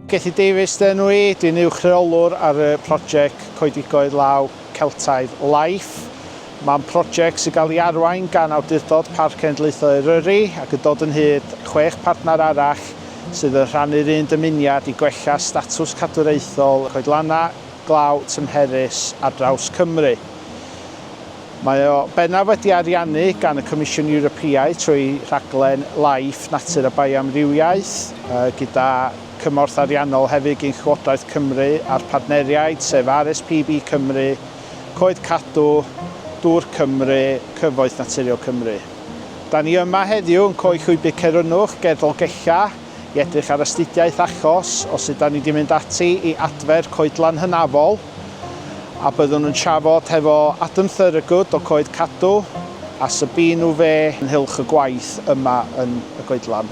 Gethu Davies dyn nhw i, dwi'n uwchreolwr ar y prosiect Coedwigoedd Glaw Celtaidd Life. Mae'n prosiect sy'n cael ei arwain gan Awdurdod Parc Cenedlaethol Eryri ac yn dod yn hyd 6 partner arall sydd yn rhannu'r un dymuniad i gwella statws cadwraethol coedlanna glaw tymherus ar draws Cymru. Mae o bennaf wedi ariannu gan y Comisiwn Ewropeaidd trwy rhaglen Life, Natur a Bioamrywiaeth gyda cymorth ariannol hefyd gyn Llywodraeth Cymru a'r partneriaid sef RSPB Cymru, Coed Cadw, Dŵr Cymru, Cyfoeth Naturiol Cymru. Da ni yma heddiw yn Nghoed Llwybr Caerynwch, ger Dolgellau, i edrych ar Astudiaeth Achos, o sut da ni wedi mynd ati i Adfer Coedlan Hynafol, a byddwn yn trafod hefo Adam Thurgood o Coed Cadw a Sabine fe yn hylch y gwaith yma yn y goedlan.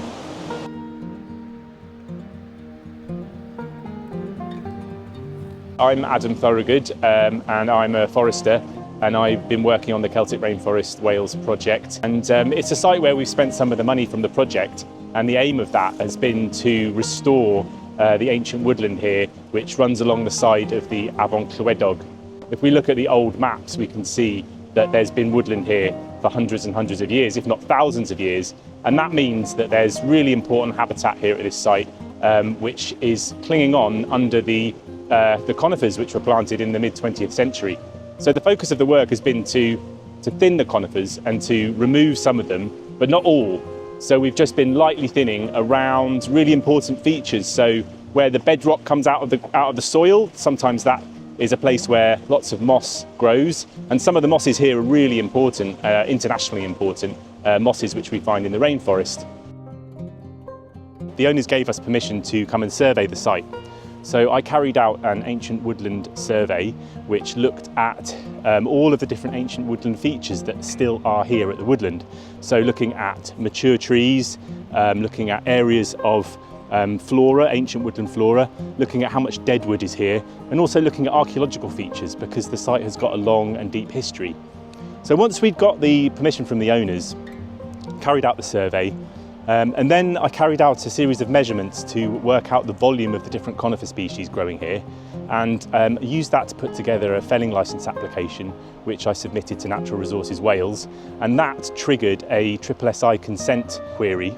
I'm Adam Thurgood and I'm a forester, and I've been working on the Celtic Rainforest Wales project, and it's a site where we've spent some of the money from the project, and the aim of that has been to restore the ancient woodland here which runs along the side of the Afon Llwybr. If we look at the old maps, we can see that there's been woodland here for hundreds and hundreds of years, if not thousands of years, and that means that there's really important habitat here at this site which is clinging on under the conifers which were planted in the mid-20th century. So the focus of the work has been to thin the conifers and to remove some of them, but not all. So we've just been lightly thinning around really important features. So where the bedrock comes out of the soil, sometimes that is a place where lots of moss grows, and some of the mosses here are really important, internationally important mosses which we find in the rainforest. The owners gave us permission to come and survey the site. So I carried out an ancient woodland survey which looked at all of the different ancient woodland features that still are here at the woodland. So looking at mature trees, looking at areas of flora, ancient woodland flora, looking at how much deadwood is here, and also looking at archaeological features because the site has got a long and deep history. So once we'd got the permission from the owners, carried out the survey, and then I carried out a series of measurements to work out the volume of the different conifer species growing here, and used that to put together a felling licence application which I submitted to Natural Resources Wales, and that triggered a SSI consent query.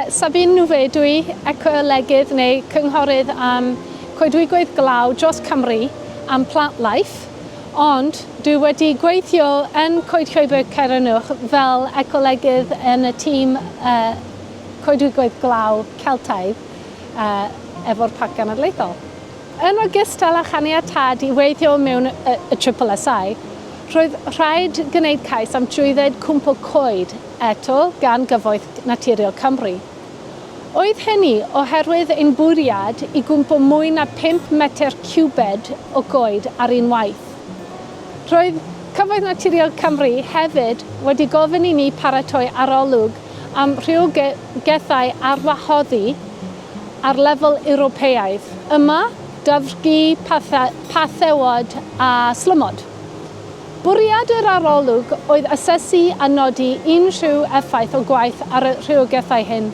Sabine Nghoed dwi ecolegydd neu cynghorydd am Coedwigoedd Glaw dros Cymru am Plant Life, ond dwi wedi gweithio yn Nghoed Llwybr Caerynwch fel ecolegydd yn y tîm Coedwigoedd Glaw Celtaidd efo'r Parc Genedlaethol. Yn ogystal â chaniatâd i weithio mewn y SSI, roedd rhaid gwneud cais am drwydded cwmpo coed eto gan Gyfoeth Naturiol Cymru. Oedd hynny oherwydd ein bwriad i gwmpo mwy na 5 metr cubed o goed ar un waith. Roedd Cyfoeth Naturiol Cymru hefyd wedi gofyn i ni paratoi arolwg am rhywogaethau arwahoddi ar lefel Ewropeaidd. Yma, dyfrgu pathewod a slymod. Bwriad yr arolwg oedd asesu a nodi unrhyw effaith o gwaith ar y rhywogaethau hyn.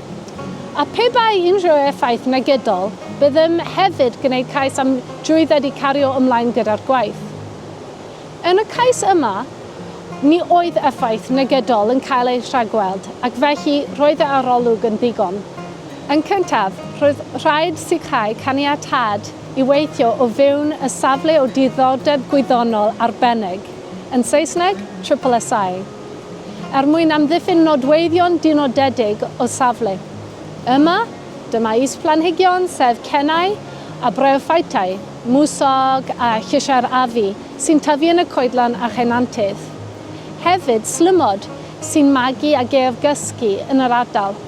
A pe bai unrhyw effaith negyddol, byddem hefyd gwneud cais am drwydded i cario ymlaen gyda'r gwaith. Yn y cais yma, ni oedd effaith negyddol yn cael ei rhagweld, ac felly roedd y arolwg yn ddigon. Yn cyntaf, roedd rhaid sicrhau caniatâd i weithio o fewn y safle o diddordeb gwyddonol arbennig, yn Saesneg, SSI, mwyn amddiffyn nodweddion dynodedig o safle. Yma, dyma is-planhigion sef cennau a breoffaitau, mwsog a llysiau'r afi sy'n tyfu yn y coedlan a chenantydd. Hefyd slymod sy'n magu a geofgysgu yn yr ardal.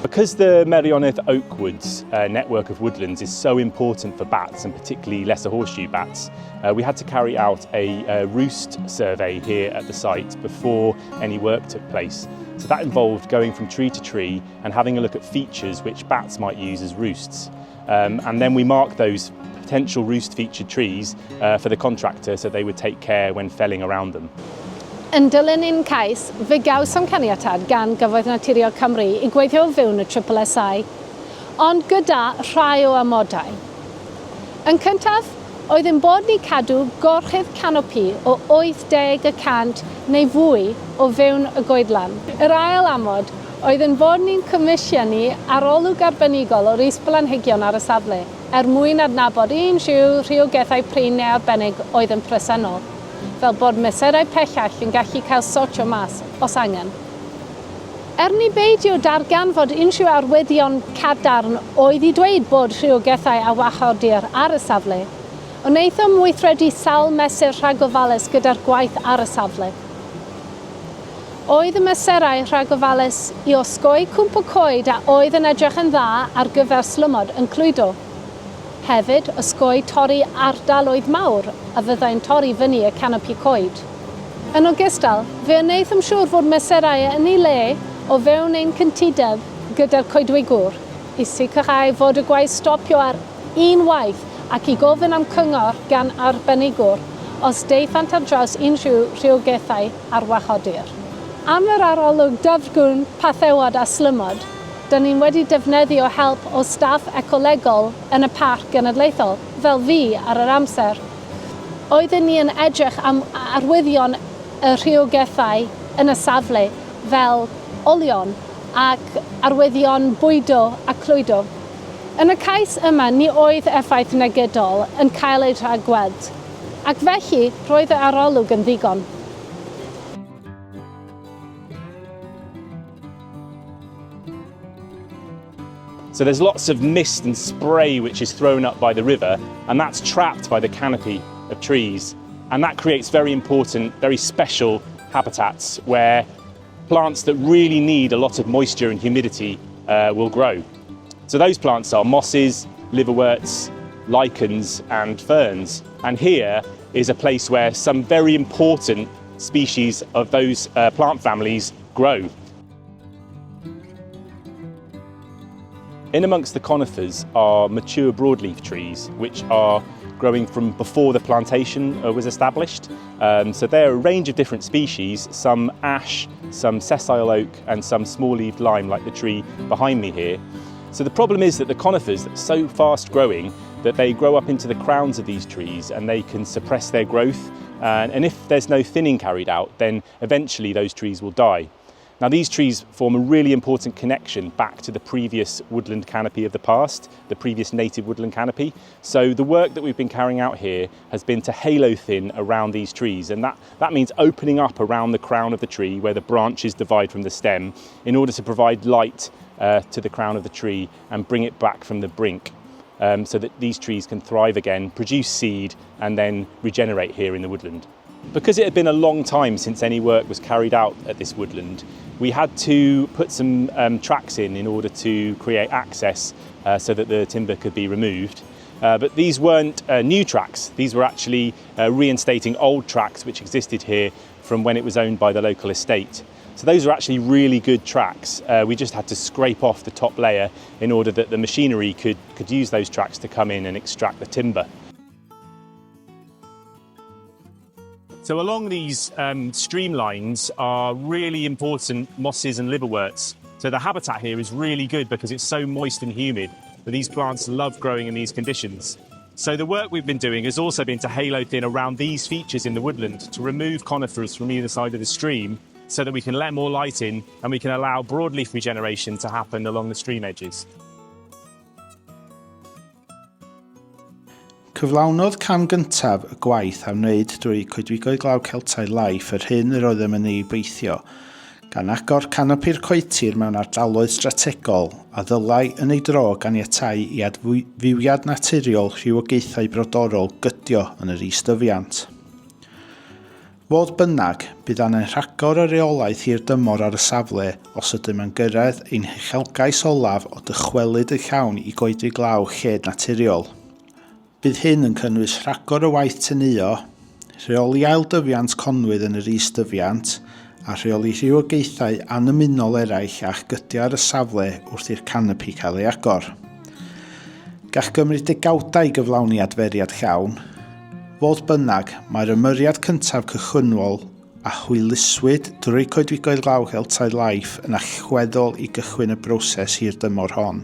Because the Merioneth Oakwoods network of woodlands is so important for bats, and particularly lesser horseshoe bats, we had to carry out a roost survey here at the site before any work took place. So that involved going from tree to tree and having a look at features which bats might use as roosts. And then we marked those potential roost featured trees for the contractor so they would take care when felling around them. Yn dilyn un cais, fe gawsom caniatâd gan Gyfoeth Naturiol Cymru i gweithio fewn y SSI. ond gyda rhai o amodau. Yn cyntaf, oedd yn bod ni cadw gorchudd canopi o 80% neu fwy o fewn y goedlan. Yr ail amod oedd yn bod ni'n comisiynu arolwg arbenigol o'r is-blanhigion ar y safle, mwyn adnabod unrhyw rhywogaethau prin neu arbennig oedd yn presennol, fel bod mesurau pellach yn gallu cael sortio mas os angen. Ni beidio darganfod unrhyw arwyddion cadarn oedd i dweud bod rhywogaethau a wachodir ar y safle, ond wnaethom weithredu sawl mesur rhagofalus gyda'r gwaith ar y safle. Oedd y mesurau rhagofalus i osgoi cwmp o coed a oedd yn edrych yn dda ar gyfer slymod yn clwydo. Hefyd, osgoi torri ardaloedd mawr a fyddai'n torri fyny y canopi coed. Yn ogystal, fe wnaethom siŵr fod mesurau yn ei le o fewn ein cyntudeb gyda'r coedwigwr i sicrhau fod y gwaith stopio ar un waith ac i gofyn am cyngor gan arbenigwr os deithant ar draws unrhyw rhywogaethau ar wachodir. Am yr arolwg dyfrgwn, pathewod a slymod, dyn ni'n wedi defnyddio help o staff ecolegol yn y parc genedlaethol, fel fi ar yr amser. Oedden ni yn edrych am arwyddion y rhywogaethau yn y safle fel olion ac arwyddion bwydo a clwydo. Yn y cais yma, ni oedd effaith negydol yn cael ei rhagweld, ac felly roedd y arolwg yn ddigon. So there's lots of mist and spray which is thrown up by the river, and that's trapped by the canopy of trees. And that creates very important, very special habitats where plants that really need a lot of moisture and humidity will grow. So those plants are mosses, liverworts, lichens and ferns. And here is a place where some very important species of those plant families grow. In amongst the conifers are mature broadleaf trees, which are growing from before the plantation was established. So there are a range of different species, some ash, some sessile oak and some small-leaved lime like the tree behind me here. So the problem is that the conifers are so fast growing that they grow up into the crowns of these trees and they can suppress their growth. And if there's no thinning carried out, then eventually those trees will die. Now these trees form a really important connection back to the previous woodland canopy of the past, the previous native woodland canopy. So the work that we've been carrying out here has been to halo thin around these trees, and that means opening up around the crown of the tree where the branches divide from the stem in order to provide light to the crown of the tree and bring it back from the brink so that these trees can thrive again, produce seed and then regenerate here in the woodland. Because it had been a long time since any work was carried out at this woodland, we had to put some tracks in order to create access so that the timber could be removed. But these weren't new tracks, these were actually reinstating old tracks which existed here from when it was owned by the local estate. So those are actually really good tracks. We just had to scrape off the top layer in order that the machinery could use those tracks to come in and extract the timber. So along these streamlines are really important mosses and liverworts. So the habitat here is really good because it's so moist and humid that these plants love growing in these conditions. So the work we've been doing has also been to halo thin around these features in the woodland to remove conifers from either side of the stream so that we can let more light in and we can allow broadleaf regeneration to happen along the stream edges. Cyflawnodd cam gyntaf y gwaith a wneud drwy Coedwigoedd Glaw Celtaidd Life yr hyn yr oeddem yn ei beithio, gan agor canopi'r coetir mewn ardaloedd strategol a ddylai yn ei dro ganiatáu I adfywiad naturiol rhywogaethau brodorol gydio yn yr is-dyfiant. Fodd bynnag, bydd angen rhagor o reolaeth hir dymor ar y safle os ydym yn gyrraedd ein uchelgais olaf o dychwelyd y llawn I Coedwiglau lled naturiol. Bydd hyn yn cynnwys rhagor o waith teneuo, rheoli aildyfiant conwydd yn yr is-dyfiant a rheoli rhywogaethau anymunol eraill a'ch gydio ar y safle wrth i'r canopi cael ei agor. Gall gymryd degawdau gyflawni adferiad llawn. Fodd bynnag, mae'r ymyriad cyntaf cychwynnol a hwyluswyd drwy Coedwigoedd Glaw Celtaidd Life yn allweddol I gychwyn y broses hir dymor hon.